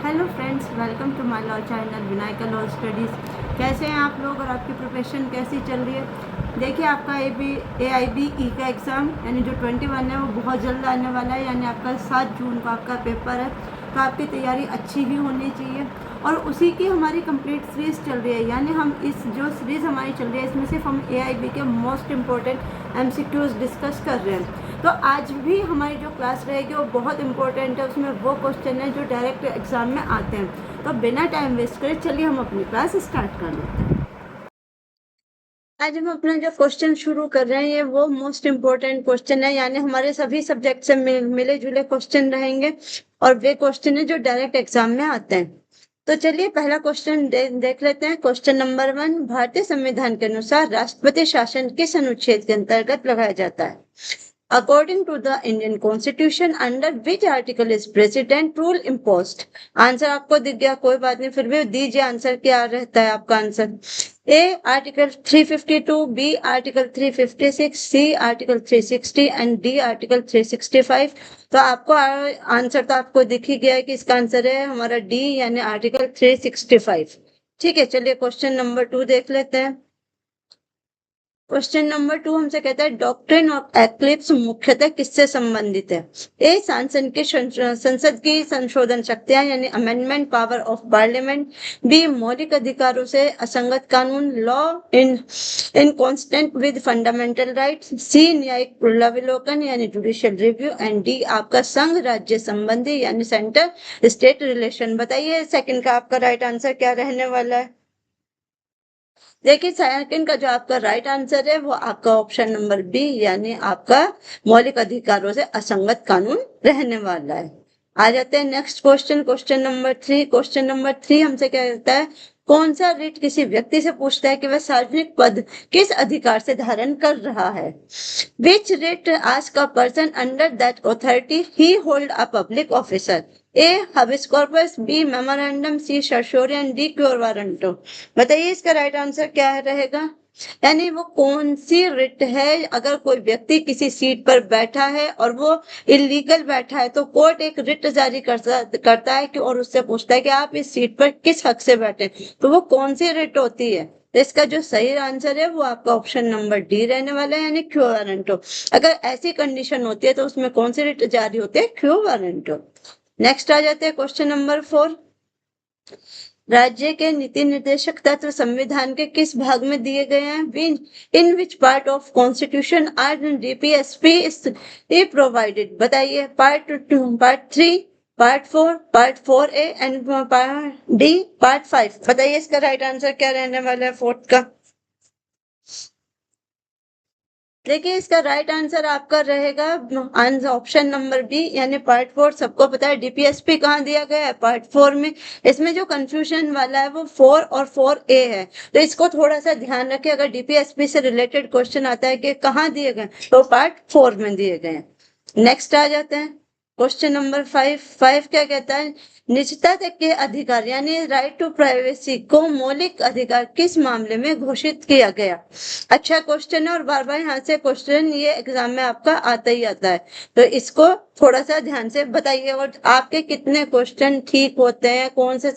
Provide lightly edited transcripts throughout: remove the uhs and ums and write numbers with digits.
Hello friends, welcome to my law channel Vinayaka law studies. कैसे हैं आप लोग और आपकी प्रिपरेशन कैसी चल रही है? देखिए, आपका AIB का एग्ज़ाम यानी जो 21 है वो बहुत जल्द आने वाला है, यानी आपका 7 जून को आपका पेपर है। तो आपकी तैयारी अच्छी ही होनी चाहिए और उसी की हमारी कंप्लीट सीरीज़ चल रही है। यानी हम इस जो सीरीज़ हमारी चल रही है इसमें सिर्फ हम AIB के मोस्ट इम्पोर्टेंट MCQs डिस्कस कर रहे हैं। तो आज भी हमारी जो क्लास रहेगी वो बहुत इंपॉर्टेंट है। उसमें वो क्वेश्चन है जो डायरेक्ट एग्जाम में आते हैं। तो बिना टाइम वेस्ट करे चलिए हम अपनी क्लास स्टार्ट कर लेते हैं। आज हम अपना जो क्वेश्चन शुरू कर रहे हैं ये वो मोस्ट इम्पोर्टेंट क्वेश्चन है, यानी हमारे सभी सब्जेक्ट से मिले जुले क्वेश्चन रहेंगे और वे क्वेश्चन है जो डायरेक्ट एग्जाम में आते हैं। तो चलिए पहला क्वेश्चन देख लेते हैं। क्वेश्चन नंबर 1, भारतीय संविधान के अनुसार राष्ट्रपति शासन किस अनुच्छेद के अंतर्गत लगाया जाता है? According to the Indian Constitution, under which article is President rule imposed? Answer आपको दिख गया, कोई बात नहीं, फिर भी दीजिए आंसर। क्या रहता है आपका answer? A article 352, B article 356, C article 360 and D article 365। तो आपको आंसर तो आपको दिख ही गया है कि इसका आंसर है हमारा D यानी आर्टिकल 365। ठीक है, चलिए क्वेश्चन नंबर 2 देख लेते हैं। क्वेश्चन नंबर 2 हमसे कहता है डॉक्ट्रिन ऑफ एक्लिप्स मुख्यतः किससे संबंधित है? ए संसद की संशोधन शक्तियां यानी amendment power of parliament, B मौलिक अधिकारों से असंगत कानून law inconsistent with fundamental rights, C न्यायिक पुनरावलोकन यानी जुडिशियल रिव्यू एंड डी आपका संघ राज्य संबंधी यानी सेंटर स्टेट रिलेशन। बताइए सेकंड का आपका राइट आंसर क्या रहने वाला है? देखिए सेकंड का जो आपका राइट आंसर है वो आपका ऑप्शन नंबर बी यानी आपका मौलिक अधिकारों से असंगत कानून रहने वाला है। आ जाते हैं next question, question number 3। Question number 3 हमसे क्या कहता है कौन सा रिट किसी व्यक्ति से पूछता है कि वह सार्वजनिक पद किस अधिकार से धारण कर रहा है? Which writ ask a person under that authority he hold a public officer? A habeas corpus, B memorandum, C certiorari, D quo warranto. बताइए इसका राइट आंसर क्या रहेगा? यानी वो कौन सी रिट है? अगर कोई व्यक्ति किसी सीट पर बैठा है और वो इलीगल बैठा है तो कोर्ट एक रिट जारी करता है कि और उससे पूछता है कि आप इस सीट पर किस हक से बैठे, तो वो कौन सी रिट होती है? तो इसका जो सही आंसर है वो आपका ऑप्शन नंबर डी रहने वाला है यानी क्यो वारंटो। अगर ऐसी कंडीशन होती है तो उसमें कौन सी रिट जारी होती है? क्यो वारंटो। नेक्स्ट आ जाते हैं क्वेश्चन नंबर 4। राज्य के नीति निर्देशक तत्व संविधान के किस भाग में दिए गए हैं? In which part of constitution are DPSP provided? बताइए part 2, part 3, part 4, part 4A and part D part 5। बताइए इसका राइट आंसर क्या रहने वाला है फोर्थ का? देखिए इसका राइट आंसर आपका रहेगा ऑप्शन नंबर बी यानी पार्ट 4। सबको पता है DPSP कहाँ दिया गया है? पार्ट 4 में। इसमें जो कंफ्यूजन वाला है वो 4 और 4A है, तो इसको थोड़ा सा ध्यान रखें। अगर DPSP से रिलेटेड क्वेश्चन आता है कि कहाँ दिए गए तो पार्ट 4 में दिए गए। नेक्स्ट आ जाते हैं क्वेश्चन नंबर 5 क्या कहता है निजता के अधिकार यानी राइट टू प्राइवेसी को मौलिक अधिकार किस मामले में घोषित किया गया? अच्छा क्वेश्चन है और बार बार यहाँ से क्वेश्चन ये एग्जाम में आपका आता ही आता है, तो इसको थोड़ा सा ध्यान से बताइए। और आपके कितने क्वेश्चन ठीक होते हैं, कौन से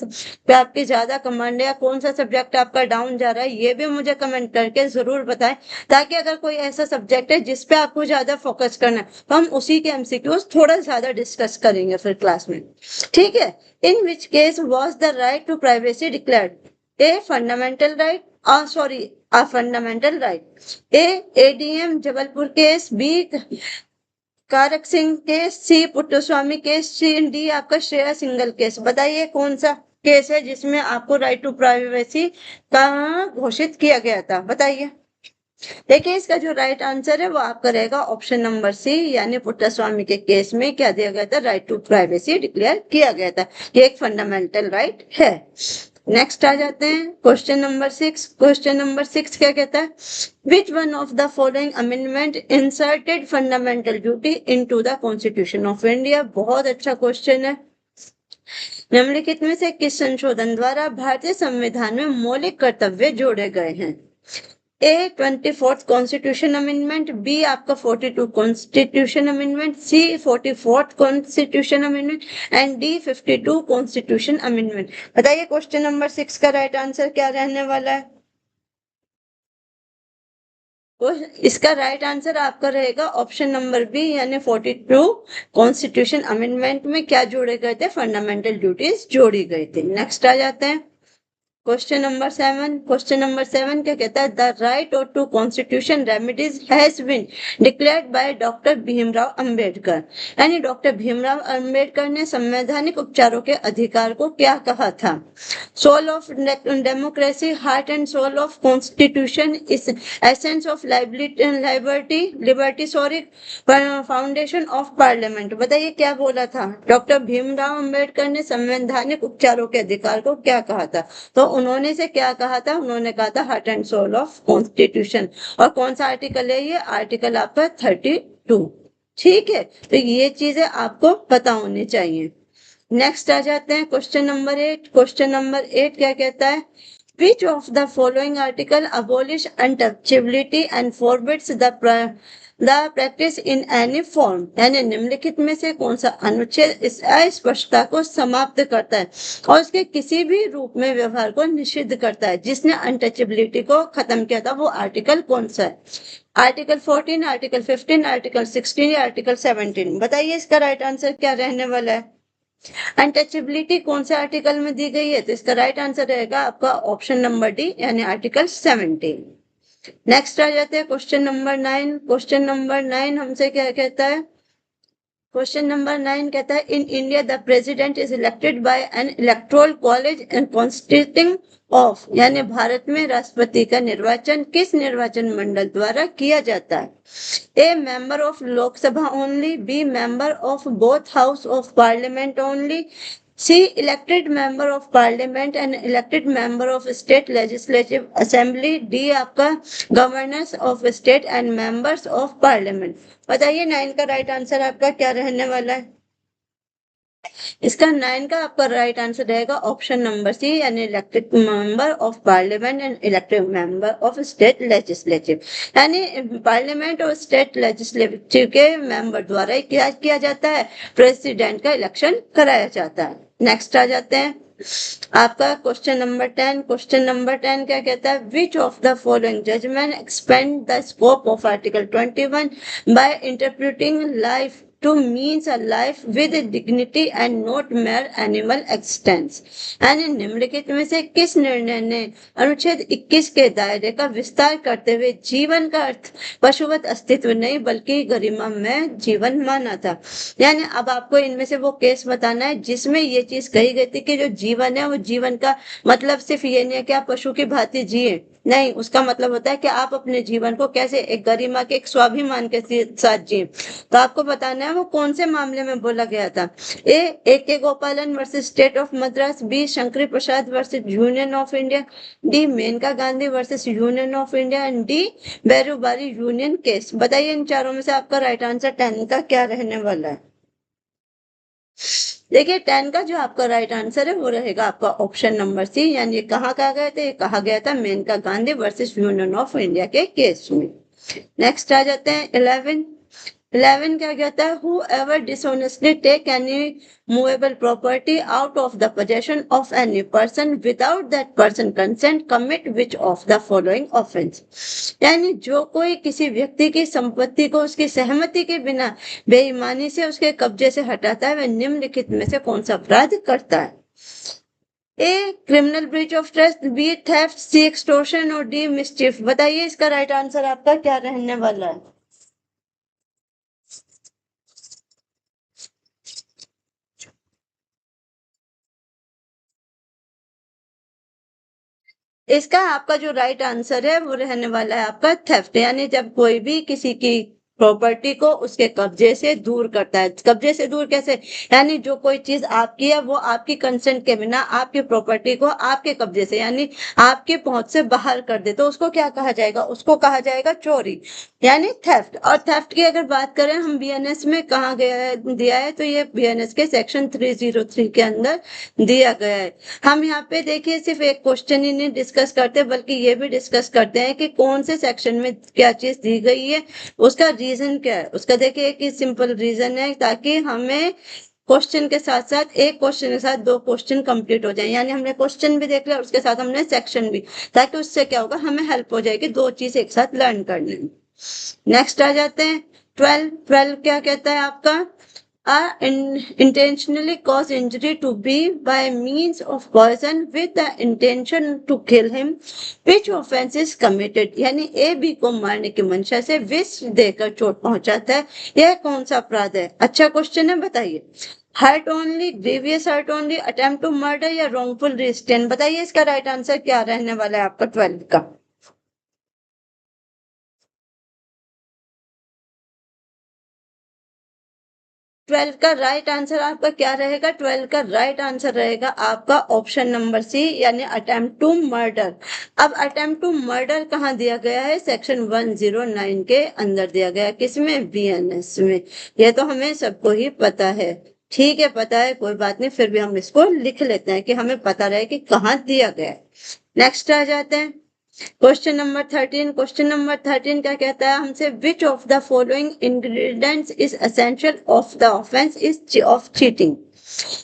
पे आपकी ज्यादा कमांड है या कौन सा सब्जेक्ट आपका डाउन जा रहा है, ये भी मुझे कमेंट करके जरूर बताएं, ताकि अगर कोई ऐसा सब्जेक्ट है जिसपे आपको ज्यादा फोकस करना है तो हम उसी के MCQs थोड़ा ज्यादा डिस्कस करेंगे फिर क्लास में। ठीक है। In which case was the right to privacy declared? A fundamental right, sorry a fundamental right. A ADM Jabalpur case, B Kharak Singh case, C Puttaswamy case, C D आपका श्रेया सिंगल केस। बताइए कौन सा केस है जिसमें आपको राइट टू प्राइवेसी का घोषित किया गया था? बताइए। देखिए इसका जो राइट आंसर है वो आपका रहेगा ऑप्शन नंबर सी यानी पुट्टस्वामी के केस में क्या दिया गया था? राइट टू प्राइवेसी डिक्लेयर किया गया था। ये एक फंडामेंटल राइट है। नेक्स्ट आ जाते हैं क्वेश्चन नंबर 6। क्वेश्चन नंबर 6 क्या कहता है which one of the following amendment inserted fundamental duty into the constitution of India? बहुत अच्छा क्वेश्चन है। निम्नलिखित में से किस संशोधन द्वारा भारतीय संविधान में मौलिक कर्तव्य जोड़े गए हैं? ए 24th कॉन्स्टिट्यूशन अमेंडमेंट, बी आपका 42 constitution amendment, C 44th constitution amendment and D 52 constitution amendment. बताइए क्वेश्चन नंबर 6 का राइट आंसर क्या रहने वाला है? तो इसका राइट आंसर आपका रहेगा ऑप्शन नंबर बी, यानी 42 कॉन्स्टिट्यूशन अमेंडमेंट में क्या जोड़े गए थे? फंडामेंटल ड्यूटीज जोड़ी गई थी। नेक्स्ट आ जाते हैं क्वेश्चन नंबर 7। क्वेश्चन नंबर 7 क्या कहता है? द राइट और to constitution remedies has been declared by doctor Bhimrao Ambedkar, यानी डॉक्टर भीमराव अंबेडकर ने संवैधानिक उपचारों के अधिकार को क्या कहा था? Soul of democracy, heart and soul of constitution, इस essence of liberty sorry, foundation of parliament. बताइए क्या बोला था? डॉक्टर भीमराव अंबेडकर ने संवैधानिक उपचारों के अधिकार को क्या कहा था? तो उन्होंने से क्या कहा था? उन्होंने कहा था heart and soul of constitution. और कौन सा आर्टिकल है ये? आर्टिकल आपका 32। ठीक है, तो ये चीजें आपको पता होनी चाहिए। नेक्स्ट आ जाते हैं क्वेश्चन नंबर 8। क्वेश्चन नंबर 8 क्या कहता है? Which of the following article abolish untouchability and forbids the practice in any form, यानी निम्नलिखित में से कौन सा अनुच्छेद इस अस्पष्टता को समाप्त करता है और उसके किसी भी रूप में व्यवहार को निषिद्ध करता है? जिसने अनटचेबिलिटी को खत्म किया था वो आर्टिकल कौन सा है? आर्टिकल 14, आर्टिकल 15, आर्टिकल 16 या आर्टिकल 17? बताइए इसका राइट आंसर क्या रहने वाला है? अनटचेबिलिटी कौन से आर्टिकल में दी गई है? तो इसका राइट आंसर रहेगा आपका ऑप्शन नंबर डी, यानी आर्टिकल 17। नेक्स्ट आ जाते हैं क्वेश्चन नंबर 9। क्वेश्चन नंबर 9 हमसे क्या कहता है? क्वेश्चन नंबर 9 कहता है in India the president is elected by N electoral college and constituting of, यानी भारत में राष्ट्रपति का निर्वाचन किस निर्वाचन मंडल द्वारा किया जाता है? A member of Lok Sabha only, B member of both house of parliament only, C elected member of parliament and elected member of state legislative assembly, D आपका governors of state and members of parliament. बताइए 9 का right answer आपका क्या रहने वाला है? इसका 9 का आपका राइट आंसर रहेगा ऑप्शन नंबर सी, यानी elected member of parliament and elected member of state legislative, यानी पार्लियामेंट और स्टेट लेजिस्लेटिव के मेंबर द्वारा ही क्या किया जाता है? प्रेसिडेंट का इलेक्शन कराया जाता है। नेक्स्ट आ जाते हैं आपका क्वेश्चन नंबर 10। क्वेश्चन नंबर 10 क्या कहता है? Which of the following judgement expand the scope of article 21 by interpreting life to means a life with dignity and not mere animal existence, यानी निम्नलिखित में से किस निर्णय ने अनुच्छेद 21 के दायरे का विस्तार करते हुए जीवन का अर्थ पशुवत अस्तित्व नहीं बल्कि गरिमा में जीवन माना था? यानी अब आपको इनमें से वो केस बताना है जिसमें ये चीज कही गई थी कि जो जीवन है वो जीवन का मतलब सिर्फ ये नहीं है कि आप पशु की भांति जिए, नहीं, उसका मतलब होता है कि आप अपने जीवन को कैसे एक गरिमा के एक स्वाभिमान के साथ जिए। तो आपको बताना है वो कौन से मामले में बोला गया था? A K Gopalan versus state of Madras, B Shankari Prasad versus union of India, D Maneka Gandhi versus union of India and D Berubari union case. बताइए इन चारों में से आपका राइट आंसर 10 का क्या रहने वाला है? देखिए 10 का जो आपका राइट आंसर है वो रहेगा आपका ऑप्शन नंबर सी, यानी ये कहाँ कहा गया था? ये कहा गया था Maneka Gandhi versus union of India के केस में। नेक्स्ट आ जाते हैं 11। 11 क्या कहता है? Whoever dishonestly take any movable property out of the possession of any person without that person consent commit which of the following offence, यानी जो कोई किसी व्यक्ति की संपत्ति को उसकी सहमति के बिना बेईमानी से उसके कब्जे से हटाता है वह निम्नलिखित में से कौन सा अपराध करता है? A criminal breach of trust, B theft, C extortion और डी मिसचिफ। बताइए इसका राइट आंसर आपका क्या रहने वाला है? इसका आपका जो राइट आंसर है वो रहने वाला है आपका थेफ्ट, यानी जब कोई भी किसी की प्रॉपर्टी को उसके कब्जे से दूर करता है। कब्जे से दूर कैसे? यानी जो कोई चीज आपकी है वो आपकी कंसेंट के बिना आपकी प्रॉपर्टी को आपके कब्जे से यानी आपके पहुंच से बाहर कर दे, तो उसको क्या कहा जाएगा? उसको कहा जाएगा चोरी यानी थेफ्ट। और थेफ्ट की अगर बात करें हम बीएनएस में कहा गया है दिया है, तो ये बीएनएस के सेक्शन 303 के अंदर दिया गया है। हम यहाँ पे देखिए सिर्फ एक क्वेश्चन ही नहीं डिस्कस करते बल्कि ये भी डिस्कस करते हैं कि कौन से सेक्शन में क्या चीज दी गई है, उसका रीजन क्या है। उसका देखिए एक ही सिंपल रीजन है ताकि हमें क्वेश्चन के साथ साथ एक क्वेश्चन के साथ दो क्वेश्चन कंप्लीट हो जाए, यानी हमने क्वेश्चन भी देख लिया उसके साथ हमने सेक्शन भी, ताकि उससे क्या होगा हमें हेल्प हो जाएगी दो चीज एक साथ लर्न करने में। नेक्स्ट आ जाते हैं 12। 12 क्या कहता है आपका? intentionally cause injury to B by means of poison with the intention to kill him, which offense is committed। यानी ए बी को मारने की मंशा से विष देकर चोट पहुंचाता है, यह कौन सा अपराध है? अच्छा क्वेश्चन है, बताइए। Hurt only, grievous hurt only, attempt to murder या रॉन्गफुल रिस्ट्रेन? बताइए इसका राइट आंसर क्या रहने वाला है आपका 12 का? 12 का राइट आंसर आपका क्या रहेगा? 12 का राइट आंसर रहेगा आपका ऑप्शन नंबर सी यानी अटेम्प्ट टू मर्डर। अब अटेम्प्ट टू मर्डर कहाँ दिया गया है? सेक्शन 109 के अंदर दिया गया है। किसमें? बीएनएस में। यह तो हमें सबको ही पता है, ठीक है, पता है, कोई बात नहीं, फिर भी हम इसको लिख लेते हैं कि हमें पता रहे कि कहाँ दिया गया है। नेक्स्ट आ जाते हैं क्वेश्चन नंबर 13। क्वेश्चन नंबर 13 क्या कहता है हमसे? विच of the following ingredients is essential of the offence is of cheating?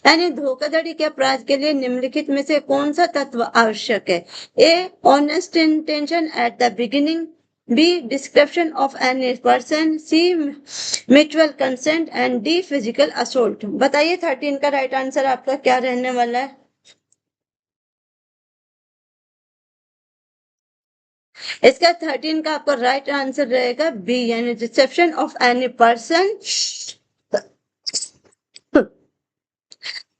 यानी धोखाधड़ी के अपराध के लिए निम्नलिखित में से कौन सा तत्व आवश्यक है? A honest intention at the beginning, B description of any person, C mutual consent and D physical assault. बताइए 13 का राइट आंसर आपका क्या रहने वाला है? इसका 13 का आपका राइट आंसर रहेगा बी यानी reception of any person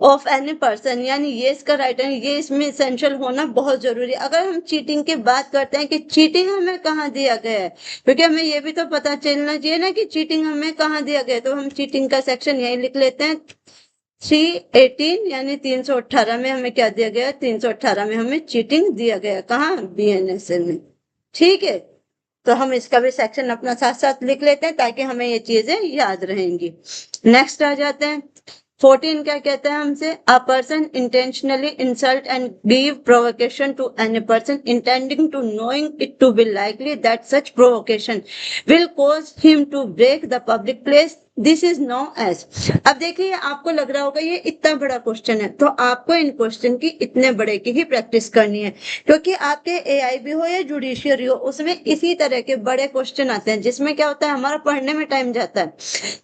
of any person, यानी ये इसका राइट है, ये इसमें एसेंशियल होना बहुत जरूरी है। अगर हम चीटिंग की बात करते हैं कि चीटिंग हमें कहाँ दिया गया है, क्योंकि हमें ये भी तो पता चलना चाहिए ना कि चीटिंग हमें कहाँ दिया गया है, तो हम चीटिंग का सेक्शन यही लिख लेते हैं 318 यानी 318 में हमें क्या दिया गया? 318 में हमें चीटिंग दिया गया। कहाँ? बीएनएसए में। ठीक है, तो हम इसका भी सेक्शन अपना साथ साथ लिख लेते हैं ताकि हमें ये चीजें याद रहेंगी। नेक्स्ट आ जाते हैं 14 क्या कहता है हमसे? A person intentionally insult and give provocation to any person intending to knowing it to be likely that such provocation will cause him to break the public place, this is no age. अब देखिए आपको लग रहा होगा ये इतना बड़ा question है, तो आपको इन क्वेश्चन की इतने बड़े की ही प्रैक्टिस करनी है, क्योंकि आपके एआईबी हो या जुडिशियरी हो उसमें इसी तरह के बड़े क्वेश्चन आते हैं जिसमें क्या होता है हमारा पढ़ने में टाइम जाता है।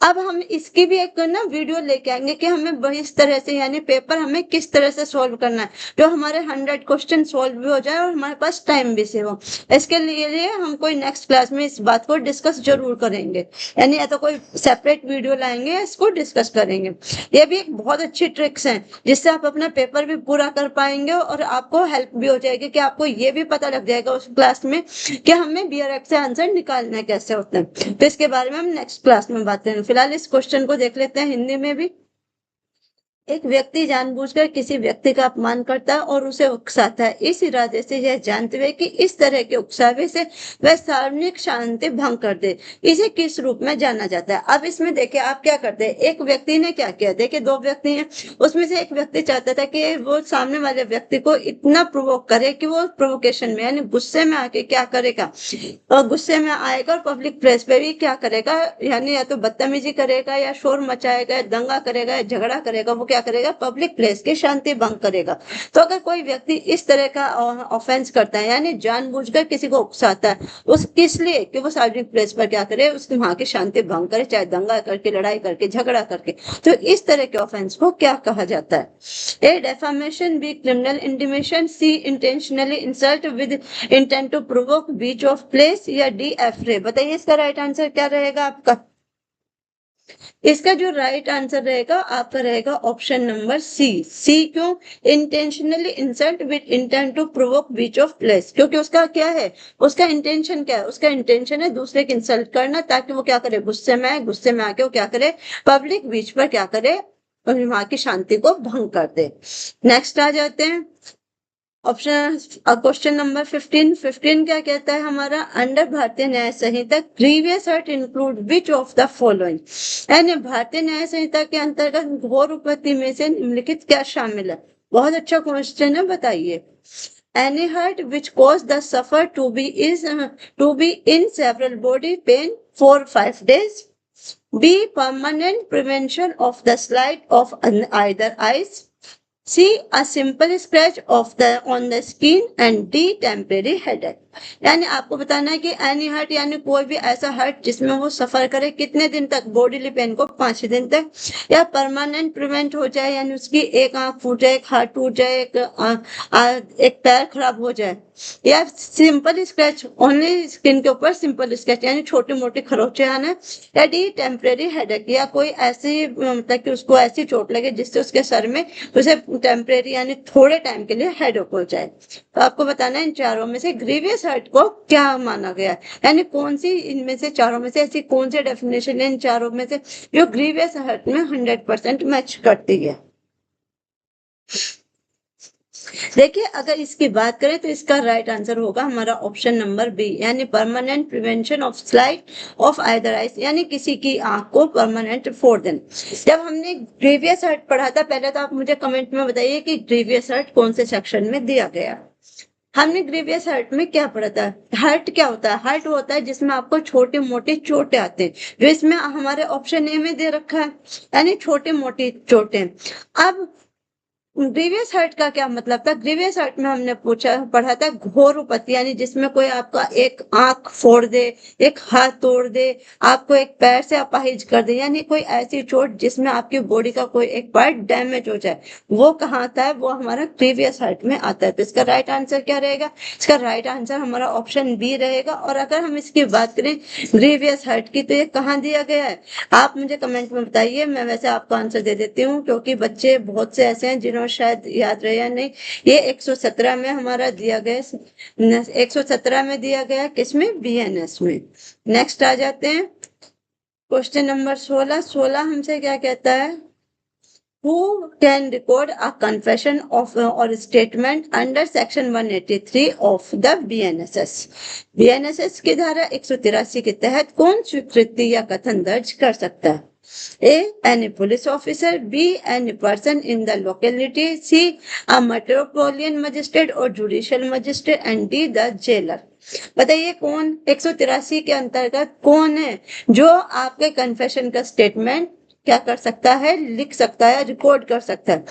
अब हम इसकी भी एक ना वीडियो लेके आएंगे कि हमें इस तरह से यानी पेपर हमें किस तरह से सॉल्व करना है, जो हमारे 100 क्वेश्चन सॉल्व भी हो जाए और हमारे पास टाइम भी सेव हो। इसके लिए हम कोई नेक्स्ट क्लास में इस बात को डिस्कस जरूर करेंगे, यानी या तो कोई सेपरेट वीडियो लाएंगे, इसको डिस्कस करेंगे। ये भी एक बहुत अच्छी ट्रिक्स हैं जिससे आप अपना पेपर भी पूरा कर पाएंगे और आपको हेल्प भी हो जाएगी कि आपको ये भी पता लग जाएगा उस क्लास में कि हमें बीआरएफ से आंसर निकालना कैसे होता है। तो इसके बारे में हम नेक्स्ट क्लास में बात करेंगे। फिलहाल इस क्वेश्चन को देख लेते हैं हिंदी में भी। एक व्यक्ति जानबूझकर किसी व्यक्ति का अपमान करता है और उसे उकसाता है, इस इरादे से यह जानते हुए कि इस तरह के उकसावे से वह सार्वजनिक शांति भंग कर दे, इसे किस रूप में जाना जाता है? अब इसमें देखिए आप क्या करते हैं, एक व्यक्ति ने क्या किया, देखिए दो व्यक्ति हैं, उसमें से एक व्यक्ति चाहता था कि वो सामने वाले व्यक्ति को इतना प्रोवोक करे कि वो प्रोवोकेशन में यानी गुस्से में आके क्या करेगा, और गुस्से में आएगा और पब्लिक प्लेस पे भी क्या करेगा, यानी या तो बदतमीजी करेगा या शोर मचाएगा या दंगा करेगा या झगड़ा करेगा, वो क्या करेगा? पब्लिक प्लेस की शांति भंग करेगा। तो अगर कोई व्यक्ति इस तरह का ऑफेंस करता है यानी जानबूझकर किसी को उकसाता है, उस किस लिए कि वो सार्वजनिक प्लेस पर क्या करे, उसकी वहां की शांति भंग करे, चाहे दंगा करके, लड़ाई करके, झगड़ा करके, तो इस तरह के ऑफेंस को क्या कहा जाता है? A defamation, B criminal intimation, C intentionally insult with intent to provoke, breach of place या डी एफरे। बताइए इसका राइट आंसर क्या रहेगा आपका? इसका जो राइट आंसर रहेगा आपका रहेगा ऑप्शन नंबर सी क्यों? Intentionally insult with intent to provoke breach of trust, क्योंकि उसका क्या है, उसका इंटेंशन क्या है, उसका इंटेंशन है दूसरे की इंसल्ट करना, ताकि वो क्या करे, गुस्से में आके वो क्या करे, पब्लिक बीच पर क्या करे, वहां की शांति को भंग कर दे। नेक्स्ट आ जाते हैं ऑप्शन क्वेश्चन नंबर 15 क्या कहता है हमारा, under Bharatiya Nyaya Sanhita previous hurt include which of the following, यानी भारतीय न्याय संहिता के अंतर्गत घोर उपपत्ति में से निम्नलिखित क्या शामिल है? बहुत अच्छा क्वेश्चन है, बताइए। Any hurt which cause the sufferer to be in several body pain for 5 days. B. Permanent prevention of the slight of either eyes. C. A simple scratch of the on the skin and D. Temporary headache. यानी आपको बताना है कि any hurt यानी कोई भी ऐसा hurt जिसमें वो सफर करे कितने दिन तक, बॉडीली पेन को 5 दिन तक, या परमानेंट प्रिवेंट हो जाए यानी उसकी एक आंख फूट जाए, एक हाथ टूट जाए, एक पैर खराब हो जाए, या सिंपल स्क्रैच ओनली स्किन के ऊपर सिंपल स्क्रैच यानी छोटे मोटे खरोचे आना, या डी टेम्परेरी हेडेक या कोई ऐसी मतलब कि उसको ऐसी चोट लगे जिससे उसके सर में उसे टेम्परेरी यानी थोड़े टाइम के लिए हेडेक हो जाए। तो आपको बताना है इन चारों में से ग्रीवियस हर्ट को क्या माना गया है, यानी कौन सी इनमें से चारों में से ऐसी कौन सी डेफिनेशन है इन चारों में से जो ग्रीवियस हर्ट में 100% मैच करती है। देखिए अगर इसकी बात करें तो इसका राइट आंसर होगा हमारा ऑप्शन नंबर बी, यानी permanent prevention of slight of either eyes, यानी किसी की आंख को परमानेंट फोड़ देना। जब हमने ग्रीवियस हर्ट पढ़ा था पहले, तो आप मुझे कमेंट में बताइए कि ग्रीवियस हर्ट कौन से सेक्शन में दिया गया। हमने ग्रीवियस हर्ट में क्या पढ़ा था, हर्ट क्या होता है, हर्ट होता है जिसमें आपको छोटे मोटे चोटें आते हैं, जो इसमें हमारे ऑप्शन ए में दे रखा है, यानी छोटे मोटी चोटें। अब ग्रीवियस हर्ट का क्या मतलब था, ग्रीवियस हर्ट में हमने पढ़ा था घोर उपपत्ति, यानी जिसमें कोई आपका एक आंख फोड़ दे, एक हाथ तोड़ दे, आपको एक पैर से अपाहिज कर दे, यानी कोई ऐसी चोट जिसमें आपकी बॉडी का कोई एक पार्ट डैमेज हो जाए, वो कहाँ आता है, वो हमारा ग्रीवियस हर्ट में आता है। तो इसका राइट आंसर क्या रहेगा, इसका राइट आंसर हमारा ऑप्शन बी रहेगा। और अगर हम इसकी बात करें ग्रीवियस हर्ट की, तो ये कहाँ दिया गया है, आप मुझे कमेंट में बताइए, मैं वैसे आपको आंसर दे देती हूँ, क्योंकि बच्चे बहुत से ऐसे हैं जिन्होंने शायद याद रहे या नहीं। ये 117 में हमारा दिया गया, 117 में दिया गया, किसमें, बीएनएस में। नेक्स्ट आ जाते हैं क्वेश्चन नंबर 16 हमसे क्या कहता है, Who can record a confession of or statement under section 183 of the BNSS? BNSS की धारा 183 के तहत कौन स्वीकृति या कथन दर्ज कर सकता है? A. Any police officer. B. Any person in the locality. C. A metropolitan magistrate or judicial magistrate. And D. The jailer. बताइए कौन 183 के अंतर्गत कौन है जो आपके कन्फेशन का स्टेटमेंट क्या कर सकता है, लिख सकता है, रिकॉर्ड कर सकता है।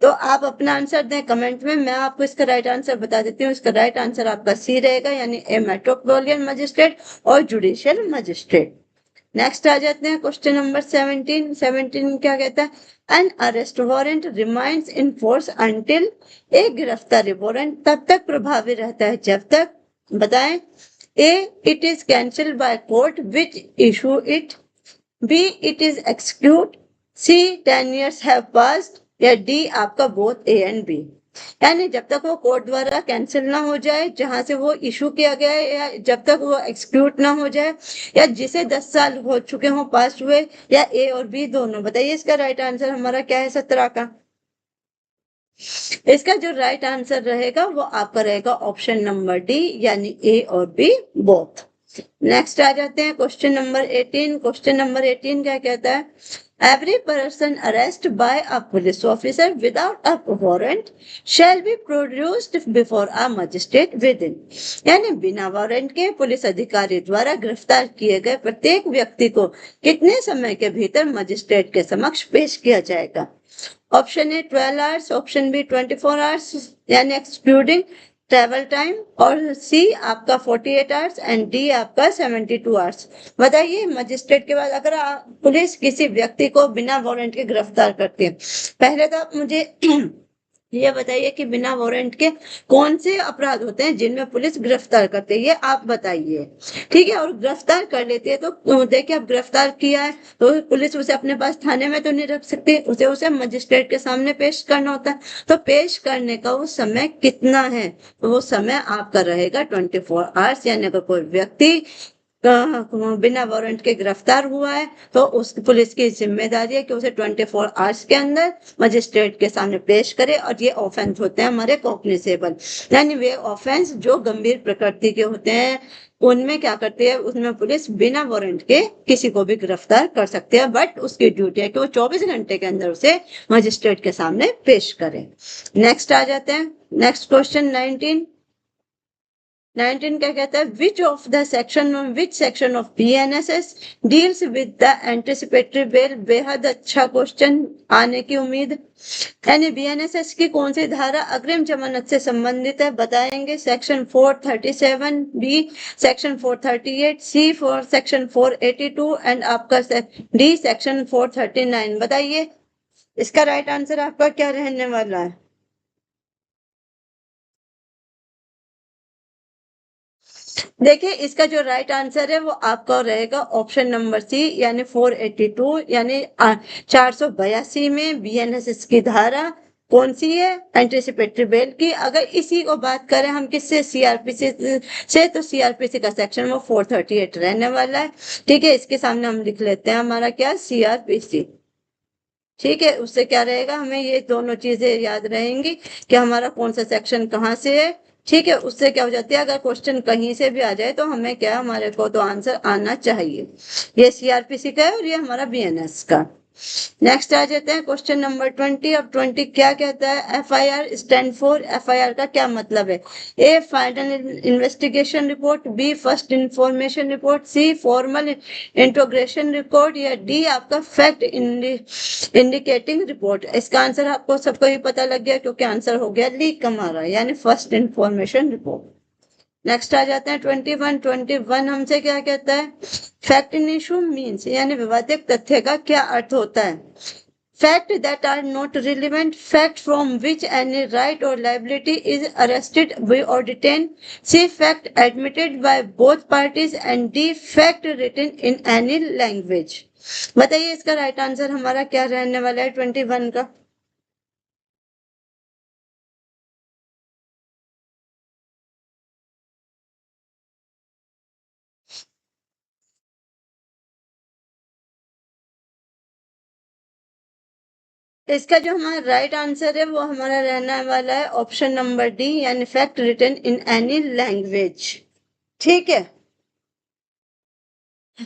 तो आप अपना आंसर दें कमेंट में, मैं आपको इसका राइट आंसर बता देती हूँ। इसका राइट आंसर आपका सी रहेगा, यानी ए मेट्रोपोलिटन मजिस्ट्रेट और जुडिशियल मजिस्ट्रेट। नेक्स्ट आ जाते हैं क्वेश्चन नंबर 17 क्या कहता है, an arrest warrant remains in force until, एक गिरफ्तारी वारंट तब तक प्रभावी रहता है जब तक, बताएं। A. It is cancelled by court which issue it. B. It is execute. C. 10 years have passed. या D. आपका बोथ A and B, यानी जब तक वो कोर्ट द्वारा कैंसिल ना हो जाए जहां से वो इशू किया गया है, या जब तक वो एक्सक्यूट ना हो जाए, या जिसे 10 साल हो चुके हों पास हुए, या ए और बी दोनों। बताइए इसका राइट आंसर हमारा क्या है 17 का। इसका जो राइट आंसर रहेगा वो आपका रहेगा ऑप्शन नंबर डी, यानी ए और बी बोथ। नेक्स्ट आ जाते हैं क्वेश्चन नंबर 18। क्वेश्चन नंबर 18 क्या कहता है, every person arrest by a police officer without a warrant shall be produced before a magistrate within, यानी बिना वारंट के पुलिस अधिकारी द्वारा गिरफ्तार किए गए प्रत्येक व्यक्ति को कितने समय के भीतर मजिस्ट्रेट के समक्ष पेश किया जाएगा। Option A 12 hours, option B 24 hours यानी एक्सक्लूडिंग ट्रेवल टाइम, और सी आपका 48 आवर्स एंड डी आपका 72 आवर्स। बताइए मजिस्ट्रेट के बाद अगर पुलिस किसी व्यक्ति को बिना वारंट के गिरफ्तार करती है, पहले तो आप मुझे ये बताइए कि बिना वारंट के कौन से अपराध होते हैं जिनमें पुलिस गिरफ्तार करती है, ये आप बताइए। ठीक है, और गिरफ्तार कर लेती है तो देखिए, अब गिरफ्तार किया है तो पुलिस उसे अपने पास थाने में तो नहीं रख सकती, उसे मजिस्ट्रेट के सामने पेश करना होता है। तो पेश करने का वो समय कितना है, तो वो समय आपका रहेगा 24 आवर्स। यानी अगर कोई व्यक्ति बिना वारंट के गिरफ्तार हुआ है तो उस पुलिस की जिम्मेदारी है कि उसे 24 आवर्स के अंदर मजिस्ट्रेट के सामने पेश करे। और ये ऑफेंस होते हैं हमारे कॉग्निसेबल, यानी वे ऑफेंस जो गंभीर प्रकृति के होते हैं, उनमें क्या करती है, उसमें पुलिस बिना वारंट के किसी को भी गिरफ्तार कर सकती है, बट उसकी ड्यूटी है कि वो 24 घंटे के अंदर उसे मजिस्ट्रेट के सामने पेश करे। नेक्स्ट आ जाते हैं, नेक्स्ट क्वेश्चन 19 क्या कहता है, which section of BNSS deals with the anticipatory bell. बेहद अच्छा क्वेश्चन आने की उम्मीद। यानी BNSS की कौन सी धारा अग्रिम जमानत से संबंधित है, बताएंगे। Section 437, B section 438, C for section 482 and आपका डी सेक्शन 439। बताइए इसका राइट आंसर आपका क्या रहने वाला है। देखिए, इसका जो राइट आंसर है वो आपका रहेगा ऑप्शन नंबर सी, यानी 482, यानी 482 में BNSS की धारा कौन सी है, एंटिसिपेटरी बेल की। अगर इसी को बात करें हम किससे, CRPC से, तो CRPC का सेक्शन वो 438 रहने वाला है। ठीक है, इसके सामने हम लिख लेते हैं हमारा क्या, CRPC। ठीक है, उससे क्या रहेगा, हमें ये दोनों चीजें याद रहेंगी कि हमारा कौन सा सेक्शन कहाँ से है। ठीक है, उससे क्या हो जाती है, अगर क्वेश्चन कहीं से भी आ जाए तो हमें क्या, हमारे को तो आंसर आना चाहिए। ये CRPC का है और ये हमारा BNS का। नेक्स्ट आ जाते हैं क्वेश्चन नंबर 20। अब 20 क्या कहता है, FIR स्टैंड फॉर, FIR का क्या मतलब है। A final investigation report, B first information report, C formal interrogation report, या डी आपका फैक्ट इंडिकेटिंग रिपोर्ट। इसका आंसर आपको सबको ही पता लग गया क्योंकि आंसर हो गया लीक हमारा, यानी फर्स्ट इंफॉर्मेशन रिपोर्ट। नेक्स्ट आ जाते हैं 21 हमसे क्या कहता है, फैक्ट इन इशू मीन्स, यानी विवादित तथ्य का क्या अर्थ होता है। Fact that are not relevant, fact from which any right और लाइबिलिटी इज अरेस्टेड और detain, C fact admitted by both parties, and D fact written in any language. बताइए इसका राइट आंसर हमारा क्या रहने वाला है 21 का। इसका जो हमारा राइट आंसर है वो हमारा रहने वाला है ऑप्शन नंबर डी, यानी fact written in any language. ठीक है,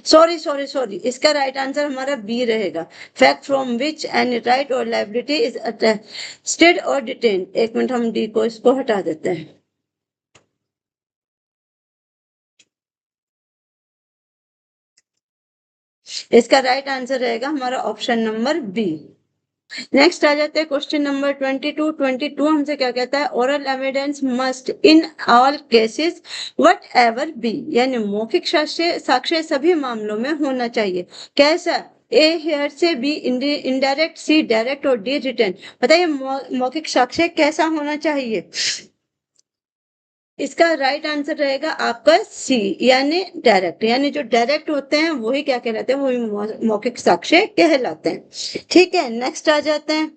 सॉरी सॉरी सॉरी, इसका राइट आंसर हमारा बी रहेगा, fact from which any right और लाइबिलिटी इज अटेस्टेड और डिटेन। एक मिनट, हम डी को इसको हटा देते हैं। इसका राइट आंसर रहेगा हमारा ऑप्शन नंबर बी। नेक्स्ट आ जाते हैं क्वेश्चन नंबर 22 हमसे क्या कहता है, oral evidence must in all cases what ever be, यानी मौखिक साक्ष्य साक्ष्य सभी मामलों में होना चाहिए। कैसा, ए हेयर से, बी इनडायरेक्ट, सी डायरेक्ट और डी रिटर्न। बताइए मौखिक साक्ष्य कैसा होना चाहिए। इसका राइट आंसर रहेगा आपका सी, यानी डायरेक्ट, यानी जो डायरेक्ट होते हैं वही क्या कहलाते हैं, वही मौखिक साक्ष्य कहलाते हैं। ठीक है, नेक्स्ट आ जाते हैं।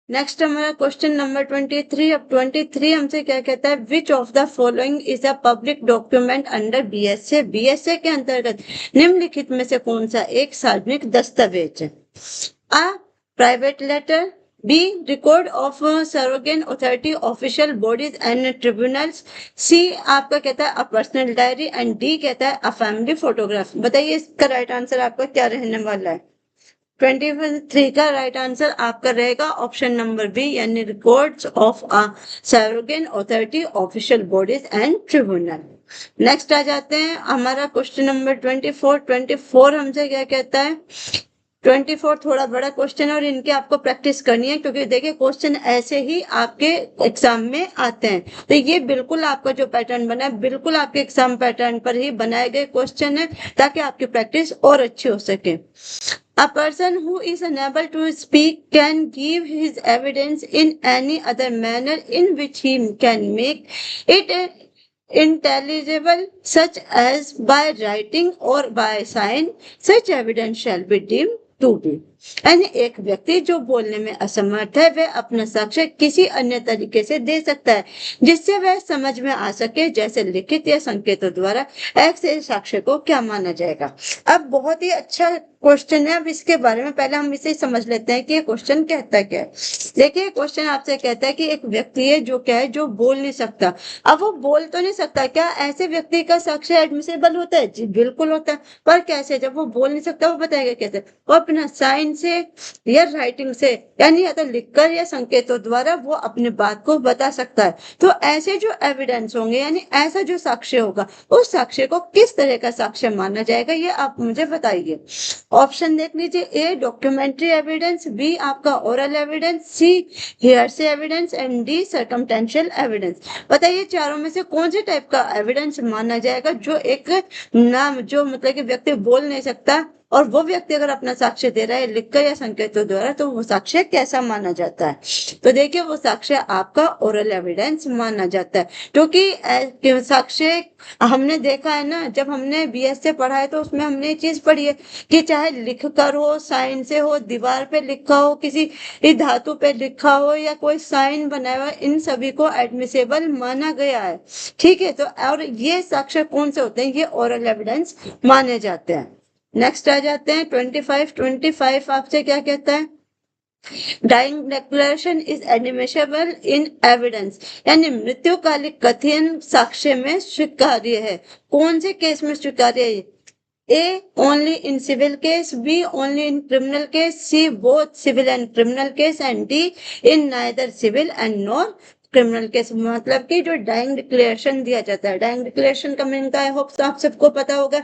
नेक्स्ट हमारा क्वेश्चन नंबर 23। अब 23 हमसे क्या कहता है, which of the following is a public document under BSA। BSA के अंतर्गत निम्नलिखित में से कौन सा एक सार्वजनिक दस्तावेज है। A private letter, B record of surrogate authority official bodies and tribunals, C आपका कहता है a personal diary, and D कहता है a family photograph। बताइए इसका राइट आंसर आपका क्या रहने वाला है। 23 का राइट आंसर आपका रहेगा ऑप्शन नंबर बी, यानी records of a surrogate authority official bodies and tribunal। Next आ जाते हैं हमारा क्वेश्चन नंबर 24 हमसे क्या कहता है, 24 थोड़ा बड़ा क्वेश्चन है और इनकी आपको प्रैक्टिस करनी है, क्योंकि देखिए क्वेश्चन ऐसे ही आपके एग्जाम में आते हैं। तो ये बिल्कुल आपका जो पैटर्न बना है बिल्कुल आपके एग्जाम पैटर्न पर ही बनाए गए क्वेश्चन है, ताकि आपकी प्रैक्टिस और अच्छी हो सके। A person who is unable to speak can give his evidence in any other manner in which he can make it intelligible, such as by writing or by sign. Such evidence shall be deemed to be. यानी एक व्यक्ति जो बोलने में असमर्थ है वह अपना साक्ष्य किसी अन्य तरीके से दे सकता है जिससे वह समझ में आ सके, जैसे लिखित या संकेतों द्वारा। ऐसे साक्ष्य को क्या माना जाएगा। अब बहुत ही अच्छा क्वेश्चन है। अब इसके बारे में पहले हम इसे समझ लेते हैं कि ये क्वेश्चन कहता क्या है। देखिए क्वेश्चन आपसे कहता है कि एक व्यक्ति है जो क्या है, जो बोल नहीं सकता। अब वो बोल तो नहीं सकता, क्या ऐसे व्यक्ति का साक्ष्य एडमिसेबल होता है? जी बिल्कुल होता है। पर कैसे? जब वो बोल नहीं सकता वो बताएगा कैसे? वो अपना साइन से या राइटिंग से, यानी या तो लिखकर या संकेतों द्वारा वो अपनी बात को बता सकता है। तो ऐसे जो एविडेंस होंगे, यानी ऐसा जो साक्ष्य होगा, उस साक्ष्य को किस तरह का साक्ष्य माना जाएगा, ये आप मुझे बताइए। ऑप्शन देख लीजिए। ए डॉक्यूमेंट्री एविडेंस, बी आपका oral evidence, C hearsay evidence and D circumstantial evidence. बताइए चारों में से कौन से टाइप का एविडेंस माना जाएगा जो एक नाम, जो मतलब कि व्यक्ति बोल नहीं सकता और वो व्यक्ति अगर अपना साक्ष्य दे रहा है लिखकर या संकेतों द्वारा, तो वो साक्ष्य कैसा माना जाता है? तो देखिए वो साक्ष्य आपका ओरल एविडेंस माना जाता है, क्योंकि साक्ष्य हमने देखा है ना, जब हमने बीएस से पढ़ा है तो उसमें हमने ये चीज पढ़ी है कि चाहे लिख कर हो, साइन से हो, दीवार पे लिखा हो, किसी धातु पे लिखा हो या कोई साइन बनाया हुआ, इन सभी को एडमिसेबल माना गया है। ठीक है, तो और ये साक्ष्य कौन से होते हैं? ये ओरल एविडेंस माने जाते हैं। नेक्स्ट आ जाते हैं 25 आपसे क्या कहता है? Dying declaration is admissible in evidence, यानी मृत्युकालिक कथन साक्ष्य में स्वीकार्य है। कौन से केस में स्वीकार्य है? A only in civil case, B only in criminal case, C both civil and criminal case and D in neither civil and nor criminal case. मतलब कि जो डाइंग डिक्लेरेशन दिया जाता है, डाइंग डिक्लेरेशन का मीनिंग आई होप तो आप सबको पता होगा।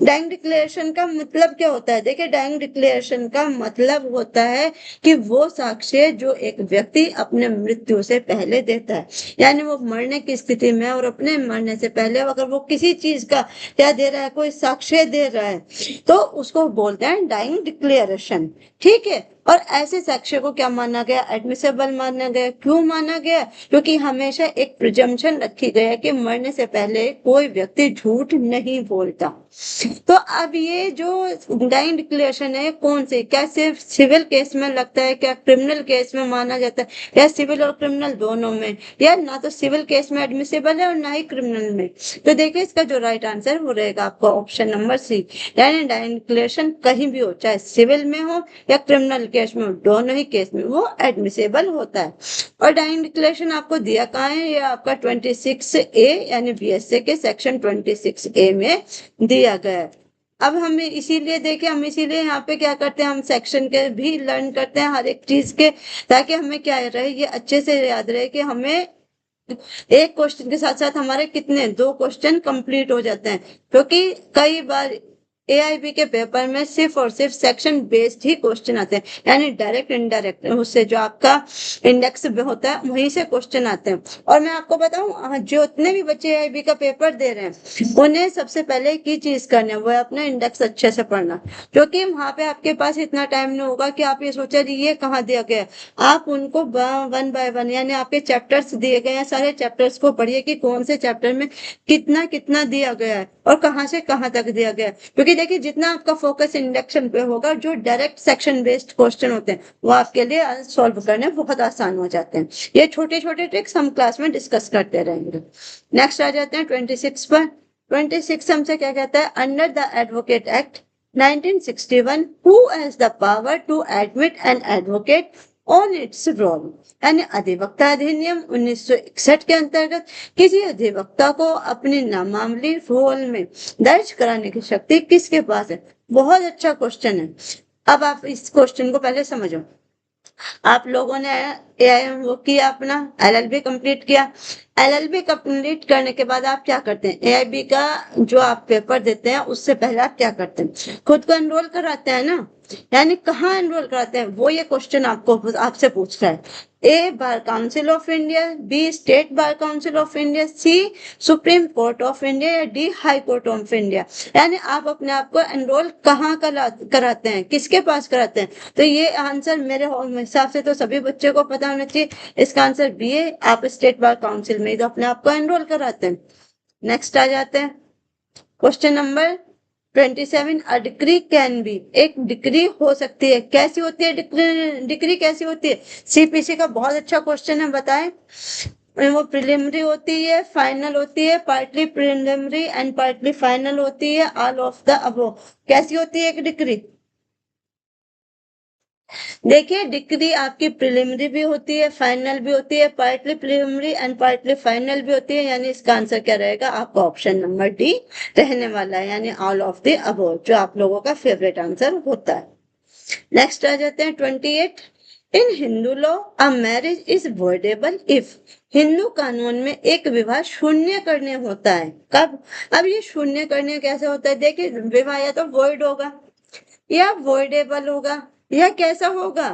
डाइंग डिक्लेरेशन का मतलब क्या होता है? देखिए डाइंग डिक्लेरेशन का मतलब होता है कि वो साक्ष्य जो एक व्यक्ति अपने मृत्यु से पहले देता है, यानी वो मरने की स्थिति में और अपने मरने से पहले अगर वो किसी चीज का क्या दे रहा है, कोई साक्ष्य दे रहा है, तो उसको बोलते हैं डाइंग डिक्लेरेशन। ठीक है, और ऐसे साक्ष्य को क्या माना गया? एडमिसेबल माना गया। क्यों माना गया? क्योंकि हमेशा एक प्रिजम्पशन रखी गई है कि मरने से पहले कोई व्यक्ति झूठ नहीं बोलता। तो अब ये जो डाइंग डिक्लेरेशन है कौन से, क्या सिर्फ सिविल केस में लगता है, क्या क्रिमिनल केस में माना जाता है, या सिविल और क्रिमिनल दोनों में, या ना तो सिविल केस में एडमिसेबल है और ना ही क्रिमिनल में? तो देखिए इसका जो राइट आंसर वो रहेगा आपका ऑप्शन नंबर सी, यानी डाइंग डिक्लेरेशन कहीं भी हो, चाहे सिविल में हो या क्रिमिनल केस में हो, दोनों ही केस में वो एडमिसेबल होता है। और डाइंग डिक्लेरेशन आपको दिया कहाँ है? ये आपका 26A यानी बीएसए के सेक्शन 26A में दिया गया है। अब हमें इसीलिए देखिए, हम इसीलिए यहाँ पे क्या करते हैं, हम सेक्शन के भी लर्न करते हैं हर एक चीज के, ताकि हमें क्या रहे, ये अच्छे से याद रहे कि हमें एक क्वेश्चन के साथ साथ हमारे कितने 2 क्वेश्चन कंप्लीट हो जाते हैं। क्योंकि कई बार एआईबी के पेपर में सिर्फ और सिर्फ सेक्शन बेस्ड ही क्वेश्चन आते हैं, यानी डायरेक्ट इनडायरेक्ट उससे जो आपका इंडेक्स होता है वहीं से क्वेश्चन आते हैं। और मैं आपको बताऊं, जो इतने भी बच्चे एआईबी का पेपर दे रहे हैं उन्हें सबसे पहले की चीज करना है वो है अपना इंडेक्स अच्छे से पढ़ना, क्योंकि वहां पे आपके पास इतना टाइम नहीं होगा कि आप ये सोचे ये कहाँ दिया गया। आप उनको 1 बाय 1 यानी आपके चैप्टर्स दिए गए हैं, सारे चैप्टर्स को पढ़िए कि कौन से चैप्टर में कितना कितना दिया गया है और कहाँ से कहाँ तक दिया गया है। क्योंकि देखिए जितना आपका फोकस इंडक्शन पे होगा, जो डायरेक्ट सेक्शन बेस्ड क्वेश्चन होते हैं वो आपके लिए सॉल्व करने बहुत आसान हो जाते हैं। ये छोटे छोटे ट्रिक्स हम क्लास में डिस्कस करते रहेंगे। नेक्स्ट आ जाते हैं 26 पर। 26 हमसे क्या कहता है? Under the Advocate Act 1961 who has the power to admit an advocate on its roll, यानी अधिवक्ता अधिनियम 1961 के अंतर्गत किसी अधिवक्ता को अपनी नामावली रोल में दर्ज कराने की शक्ति किसके पास है? बहुत अच्छा क्वेश्चन है। अब आप इस क्वेश्चन को पहले समझो। आप लोगों ने वो किया अपना LLB कंप्लीट किया। LLB कंप्लीट करने के बाद आप क्या करते हैं, AIB का जो आप पेपर देते हैं उससे पहले आप क्या करते हैं, खुद को एनरोल कराते हैं ना, यानी कहाँ एनरोल कराते हैं, वो ये क्वेश्चन आपको आपसे पूछ रहा है। A bar council of India, B state bar council of India, C supreme court of India या D high court of India. यानी आप अपने आप को एनरोल कहाँ कराते हैं, किसके पास कराते हैं। तो ये आंसर मेरे हिसाब से तो सभी बच्चे को पता होना चाहिए, इसका आंसर B है। आप स्टेट बार काउंसिल में तो अपने आप को एनरोल कराते हैं। नेक्स्ट आ जाते हैं question number 27। A degree can be, एक डिग्री हो सकती है, कैसी होती है डिग्री कैसी होती है। CPC का बहुत अच्छा क्वेश्चन है, बताएं। वो प्रिलिमिनरी होती है, फाइनल होती है, partly preliminary and partly final होती है, ऑल ऑफ द अबव। कैसी होती है एक डिग्री, देखिए डिग्री आपकी प्रिलिमिनरी भी होती है, फाइनल भी होती है, partly preliminary and partly final भी होती है। यानी इसका आंसर क्या रहेगा, आपका ऑप्शन नंबर डी रहने वाला है, यानी ऑल ऑफ द अबव, जो आप लोगों का फेवरेट आंसर होता है। नेक्स्ट आ जाते हैं 28। In Hindu law a marriage is voidable if, Hindu कानून में एक विवाह शून्य करने होता है, कब। अब ये शून्य करने कैसे होता है, देखिए विवाह या तो वॉइड होगा या वॉइडेबल होगा या कैसा होगा,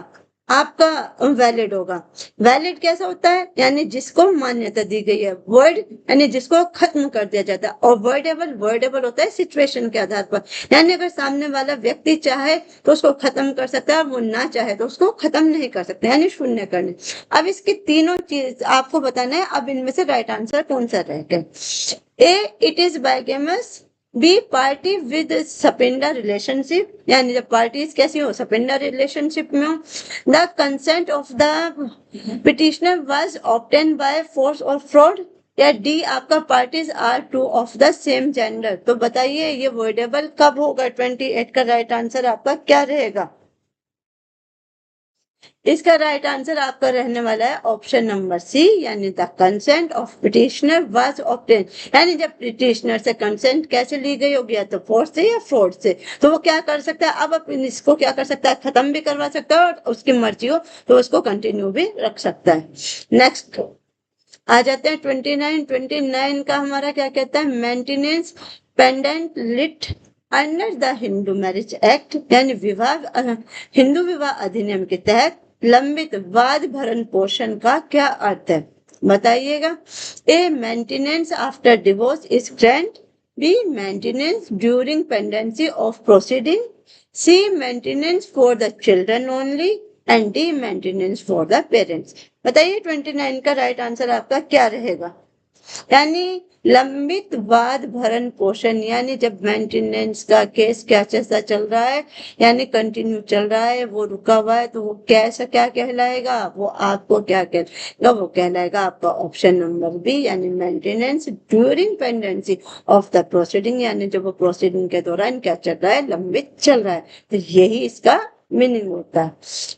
आपका वैलिड होगा। वैलिड कैसा होता है, यानी जिसको मान्यता दी गई है। वर्ड यानी जिसको खत्म कर दिया जाता है। और वर्डेबल, वर्डेबल होता है सिचुएशन के आधार पर, यानी अगर सामने वाला व्यक्ति चाहे तो उसको खत्म कर सकता है, वो ना चाहे तो उसको खत्म नहीं कर सकते, यानी शून्य करने। अब इसकी तीनों चीज आपको बताना है, अब इनमें से राइट आंसर कौन सा रहेगा। A it is bigamous, B party with suspender relationship, यानी जब पार्टीज कैसी हो, सपेंडर रिलेशनशिप में हो। The consent of the petitioner was obtain by force और फ्रॉड, या डी आपका parties are two of the same gender. तो बताइए ये वर्डेबल कब होगा, 28 का राइट आंसर आपका क्या रहेगा। इसका राइट आंसर आपका रहने वाला है ऑप्शन नंबर सी, यानी the consent of petitioner was obtain, यानी जब पिटिशनर से कंसेंट कैसे ली गई होगी, या तो फोर्स से या फ्रॉड से। तो वो क्या कर सकता है, अब इसको क्या कर सकता है, खत्म भी करवा सकता है, और उसकी मर्जी हो तो उसको कंटिन्यू भी रख सकता है। नेक्स्ट आ जाते हैं 29। 29 का हमारा क्या कहता है, maintenance pendente lite under the Hindu Marriage Act, यानी हिंदू विवाह अधिनियम के तहत लंबित वाद भरण पोषण का क्या अर्थ है, बताइएगा। A maintenance after divorce is grant, B maintenance during pendency of proceeding, C maintenance for the children only, and D maintenance for the parents. बताइए 29 का राइट आंसर आपका क्या रहेगा। यानी लंबित वाद भरण पोषण, यानी जब मेंटेनेंस का केस क्या कैसा चल रहा है, यानी कंटिन्यू चल रहा है, वो रुका हुआ है, तो वो कैसा क्या कहलाएगा, वो आपको क्या कहलाएगा, वो कहलाएगा आपका ऑप्शन नंबर बी, यानी maintenance during pendency of the proceeding, यानी जब वो प्रोसीडिंग के दौरान क्या चल रहा है, लंबित चल रहा है। तो यही इसका मीनिंग होता है।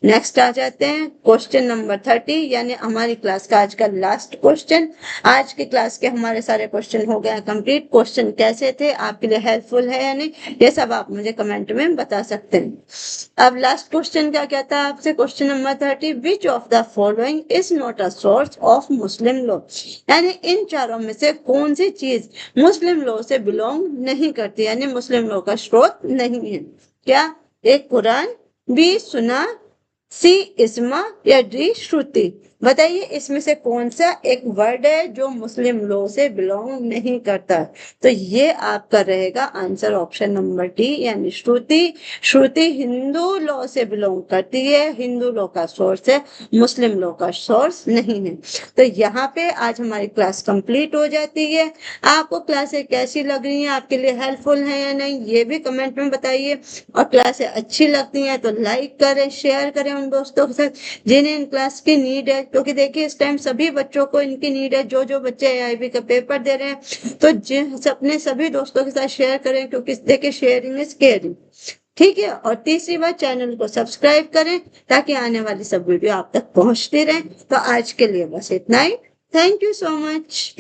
नेक्स्ट आ जाते हैं क्वेश्चन नंबर 30, यानी हमारी क्लास का आज का लास्ट क्वेश्चन। आज की क्लास के हमारे सारे क्वेश्चन हो गए कंप्लीट। क्वेश्चन कैसे थे, आपके लिए हेल्पफुल है या नहीं, ये सब आप मुझे कमेंट में बता सकते हैं। अब लास्ट क्वेश्चन क्या कहता है आपसे, question number 30, which of the following is not a source of Muslim law, यानी इन चारों में से कौन सी चीज मुस्लिम लॉ से बिलोंग नहीं करती, यानी मुस्लिम लॉ का स्रोत नहीं है। क्या, एक कुरान, बी सुना, सी इस्मा, या डी श्रुति। बताइए इसमें से कौन सा एक वर्ड है जो मुस्लिम लॉ से बिलोंग नहीं करता। तो ये आपका रहेगा आंसर ऑप्शन नंबर डी, यानी श्रुति। श्रुति हिंदू लॉ से बिलोंग करती है, हिंदू लॉ का सोर्स है, मुस्लिम लॉ का सोर्स नहीं है। तो यहाँ पे आज हमारी क्लास कंप्लीट हो जाती है। आपको क्लासें कैसी लग रही हैं, आपके लिए हेल्पफुल है या नहीं, ये भी कमेंट में बताइए। और क्लासें अच्छी लगती हैं तो लाइक करें, शेयर करें उन दोस्तों के साथ जिन्हें इन क्लास की नीड है, क्योंकि देखिए इस टाइम सभी बच्चों को इनकी नीड है, जो जो बच्चे AIB का पेपर दे रहे हैं। तो अपने सभी दोस्तों के साथ शेयर करें, क्योंकि देखिए शेयरिंग इज केयरिंग, ठीक है। और तीसरी बात, चैनल को सब्सक्राइब करें ताकि आने वाली सब वीडियो आप तक पहुंचती रहे। तो आज के लिए बस इतना ही। Thank you so much.